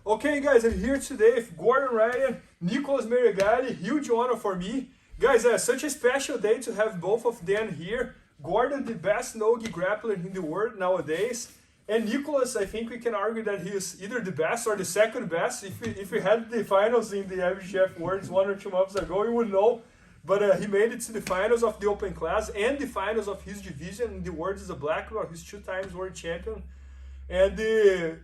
Okay guys, I'm here today with Gordon Ryan, Nicolas Meregali, huge honor for me. Guys, such a special day to have both of them here. Gordon, the best no-gi grappler in the world nowadays. And Nicolas, I think we can argue that he is either the best or the second best. If we had the finals in the IBJJF Worlds 1 or 2 months ago, you would know. But he made it to the finals of the open class and the finals of his division. In the Worlds is a black belt, he's 2 times world champion. And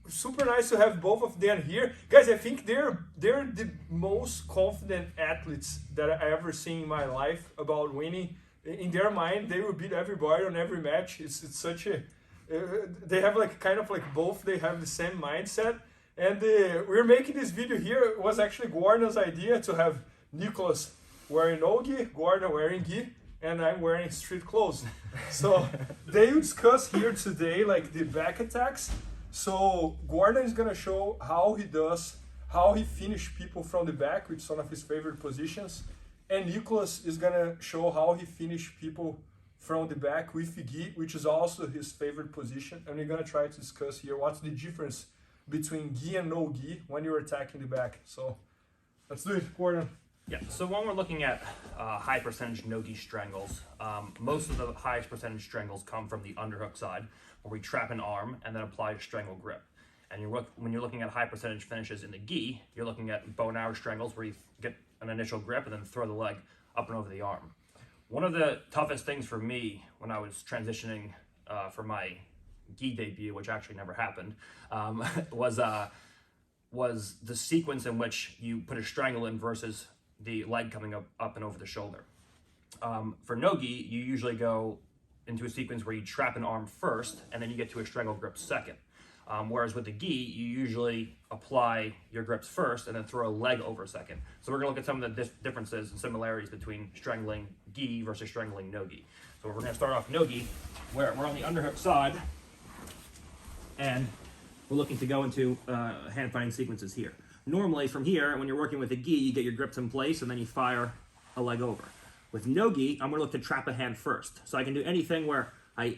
super nice to have both of them here. Guys, I think they're the most confident athletes that I ever seen in my life about winning. In their mind, they will beat everybody on every match. It's such a... they have like kind of like both, they have the same mindset. And we're making this video here. It was actually Gordon's idea to have Nicolas wearing no-gi, Gordon wearing gi, and I'm wearing street clothes. So they will discuss here today like the back attacks. So Gordon is gonna show how he finished people from the back, which is one of his favorite positions. And Nicolas is gonna show how he finished people from the back with gi, which is also his favorite position. And we're gonna try to discuss here what's the difference between gi and no gi when you're attacking the back. So let's do it, Gordon. Yeah, so when we're looking at high percentage no-gi strangles, most of the highest percentage strangles come from the underhook side, where we trap an arm and then apply a strangle grip. And when you're looking at high percentage finishes in the gi, you're looking at bow and arrow strangles where you get an initial grip and then throw the leg up and over the arm. One of the toughest things for me when I was transitioning for my gi debut, which actually never happened, was the sequence in which you put a strangle in versus the leg coming up and over the shoulder. For no-gi, you usually go into a sequence where you trap an arm first and then you get to a strangle grip second. Whereas with the gi, you usually apply your grips first and then throw a leg over second. So we're gonna look at some of the differences and similarities between strangling gi versus strangling no-gi. So we're gonna start off no-gi, where we're on the underhook side, and we're looking to go into hand fighting sequences here. Normally from here, when you're working with a gi, you get your grips in place and then you fire a leg over. With no-gi, I'm gonna look to trap a hand first. So I can do anything where I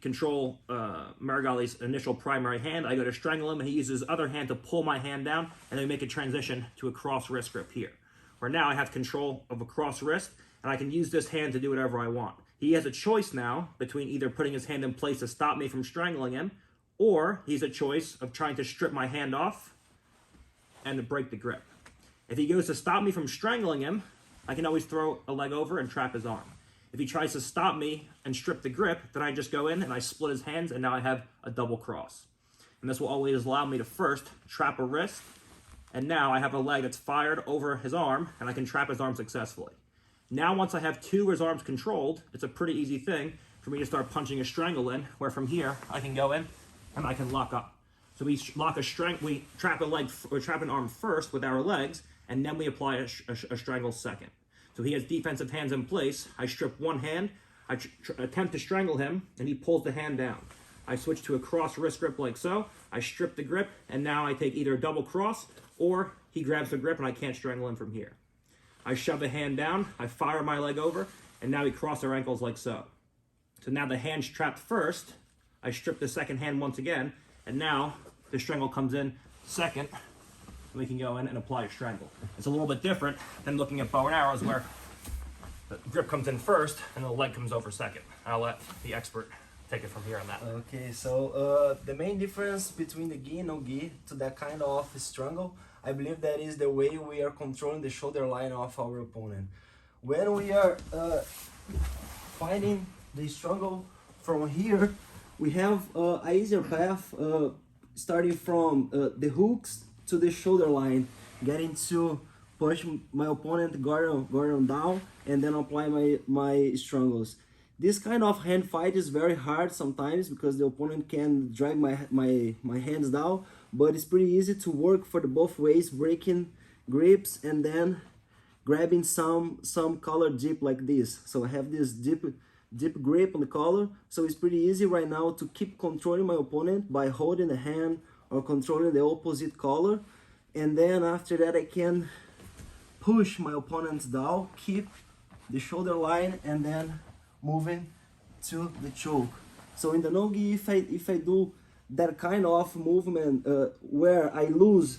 control Meregali's initial primary hand, I go to strangle him and he uses his other hand to pull my hand down, and then we make a transition to a cross wrist grip here. Where now I have control of a cross wrist and I can use this hand to do whatever I want. He has a choice now between either putting his hand in place to stop me from strangling him, or he's a choice of trying to strip my hand off and to break the grip. If he goes to stop me from strangling him, I can always throw a leg over and trap his arm. If he tries to stop me and strip the grip, then I just go in and I split his hands, and now I have a double cross. And this will always allow me to first trap a wrist, and now I have a leg that's fired over his arm, and I can trap his arm successfully. Now once I have 2 of his arms controlled, it's a pretty easy thing for me to start punching a strangle in, where from here I can go in and I can lock up. So we trap an arm first with our legs, and then we apply a strangle second. So he has defensive hands in place. I strip one hand, I attempt to strangle him, and he pulls the hand down. I switch to a cross wrist grip like so. I strip the grip, and now I take either a double cross, or he grabs the grip and I can't strangle him from here. I shove the hand down, I fire my leg over, and now we cross our ankles like so. So now the hand's trapped first. I strip the second hand once again, and now the strangle comes in second. We can go in and apply a strangle. It's a little bit different than looking at bow and arrows, where the grip comes in first and the leg comes over second. I'll let the expert take it from here on that. Okay, so the main difference between the gi and no gi to that kind of strangle, I believe that is the way we are controlling the shoulder line of our opponent. When we are fighting the strangle from here, we have an easier path starting from the hooks to the shoulder line, getting to push my opponent Gordon down and then apply my strangles. This kind of hand fight is very hard sometimes because the opponent can drag my hands down, but it's pretty easy to work for the both ways, breaking grips and then grabbing some collar deep like this. So I have this deep grip on the collar, so it's pretty easy right now to keep controlling my opponent by holding the hand or controlling the opposite collar, and then after that I can push my opponents down, keep the shoulder line, and then moving to the choke. So in the no-gi, if I do that kind of movement where I lose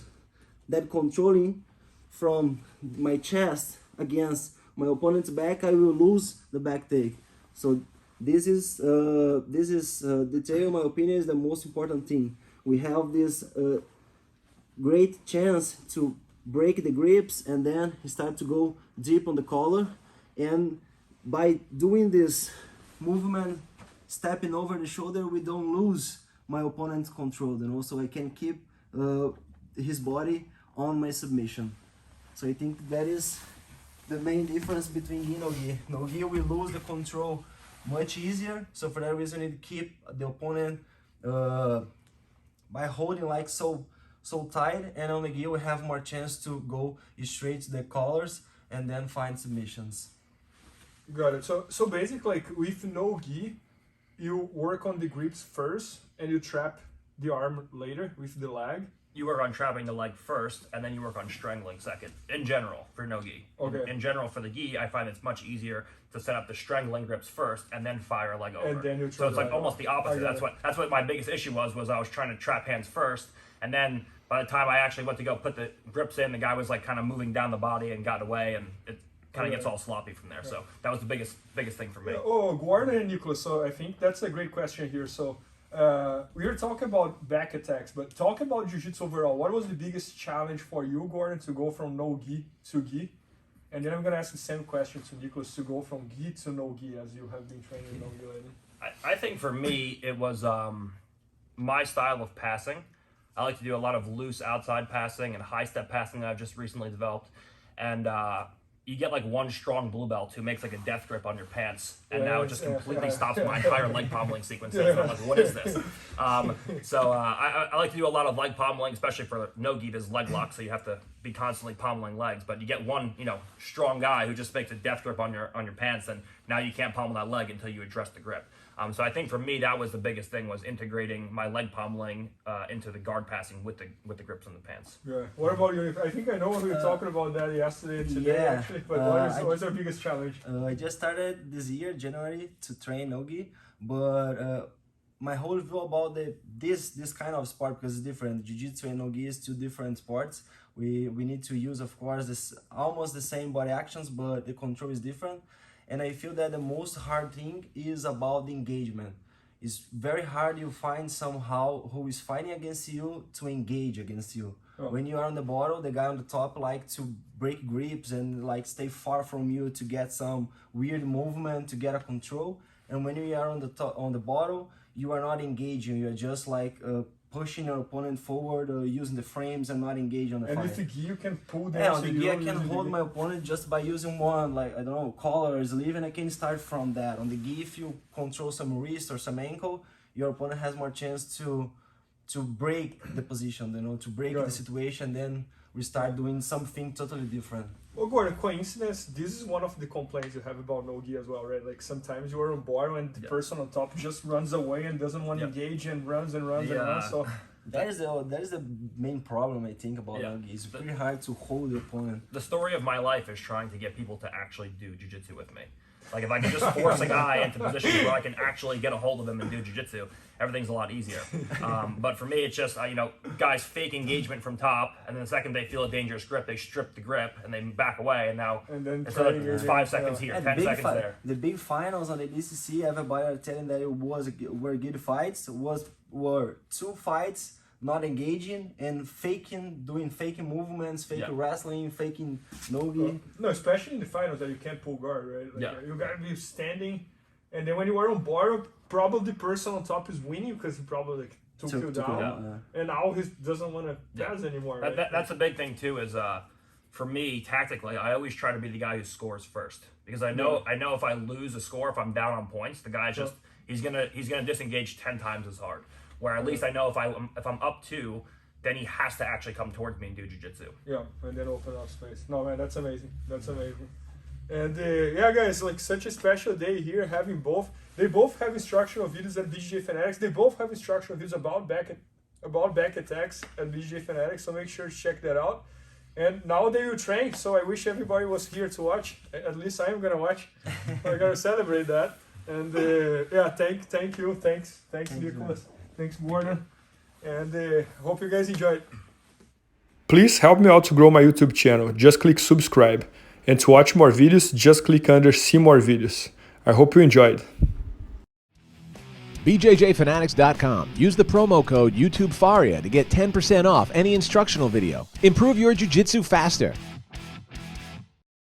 that controlling from my chest against my opponent's back, I will lose the back take. So this is detail, in my opinion, is the most important thing. We have this great chance to break the grips and then start to go deep on the collar, and by doing this movement, stepping over the shoulder, we don't lose my opponent's control, you know, so I can keep his body on my submission. So I think that is the main difference between gi and no gi. No gi, we lose the control much easier, so for that reason we need to keep the opponent by holding like so tight, and on the gi we have more chance to go straight to the collars and then find submissions. Got it. So basically, like with no gi, you work on the grips first and you trap the arm later with the leg. You work on trapping the leg first, and then you work on strangling second, in general, for no gi. Okay. In general, for the gi, I find it's much easier to set up the strangling grips first, and then fire a leg over. And then you so it's like trap almost the opposite. That's what my biggest issue was I was trying to trap hands first, and then by the time I actually went to go put the grips in, the guy was like kind of moving down the body and got away, and it kind of gets all sloppy from there. So that was the biggest thing for me. Oh, Gordon and Nicholas, so I think that's a great question here. So we were talking about back attacks, but talk about Jiu-Jitsu overall. What was the biggest challenge for you, Gordon, to go from no gi to gi? And then I'm going to ask the same question to Nicholas, to go from gi to no gi, as you have been training no gi lately. I think for me, it was my style of passing. I like to do a lot of loose outside passing and high step passing that I've just recently developed. And you get like one strong blue belt who makes like a death grip on your pants, and now it just completely stops my entire leg pommeling sequence. And I'm like, what is this? So I like to do a lot of leg pommeling, especially for no gi. There's leg lock, so you have to be constantly pommeling legs. But you get one, strong guy who just makes a death grip on your pants, and now you can't pommel that leg until you address the grip. So I think for me that was the biggest thing, was integrating my leg pommeling into the guard passing with the grips on the pants. Yeah. What about you? I think I know we were talking about that yesterday and today, actually. But what's our biggest challenge? I just started this year, January, to train no-gi, but my whole view about this kind of sport, because it's different. Jiu-Jitsu and no-gi is two different sports. We need to use, of course, almost the same body actions, but the control is different. And I feel that the most hard thing is about the engagement. It's very hard you find somehow who is fighting against you to engage against you. Oh. When you are on the bottom, the guy on the top like to break grips and like stay far from you to get some weird movement to get a control. And when you are on the top, on the bottom, you are not engaging. You are just like pushing your opponent forward, using the frames and not engage on the fight. And with the gi, you can pull them. Yeah, on the gi, I can hold my opponent just by using one, like, I don't know, collar or sleeve, and I can start from that. On the gi, if you control some wrist or some ankle, your opponent has more chance to break the position, to break the situation, then we start doing something totally different. Well, Gordon, coincidence, this is one of the complaints you have about no-gi as well, right? Like sometimes you are on bottom and the person on top just runs away and doesn't want to engage and runs and runs and runs. So that is the main problem, I think, about no-gi. It's very hard to hold the opponent. The story of my life is trying to get people to actually do jiu-jitsu with me. Like if I can just force a guy into positions where I can actually get a hold of him and do jiu-jitsu, everything's a lot easier. But for me, it's just, guys fake engagement from top, and then the second they feel a dangerous grip, they strip the grip and they back away, and now it's 5 seconds here, 10 seconds there. The big finals on the BCC, everybody are telling that were good fights, were 2 fights not engaging and doing faking movements, faking wrestling, faking no-gi. No, especially in the finals that you can't pull guard, right? Like, you gotta be standing, and then when you are on bottom, probably the person on top is winning because he probably took you down, and now he doesn't want to pass anymore. Right? That's a big thing too. Is for me tactically, I always try to be the guy who scores first, because I know if I lose a score, if I'm down on points, the guy he's gonna disengage 10 times as hard. Where at least I know if I'm up 2, then he has to actually come towards me and do jiu-jitsu. Yeah, and then open up space. No, man, that's amazing. That's amazing. And guys, like such a special day here, having both. They both have instructional videos at BJJ Fanatics. They both have instructional videos about back attacks at BJJ Fanatics. So make sure to check that out. And now they will train. So I wish everybody was here to watch. At least I am gonna watch. We're gonna celebrate that. And thank you. Thanks Nicholas. Thanks, Gordon. And hope you guys enjoyed. Please help me out to grow my YouTube channel. Just click subscribe. And to watch more videos, just click under see more videos. I hope you enjoyed. BJJFanatics.com. Use the promo code YouTubeFaria to get 10% off any instructional video. Improve your jiu-jitsu faster.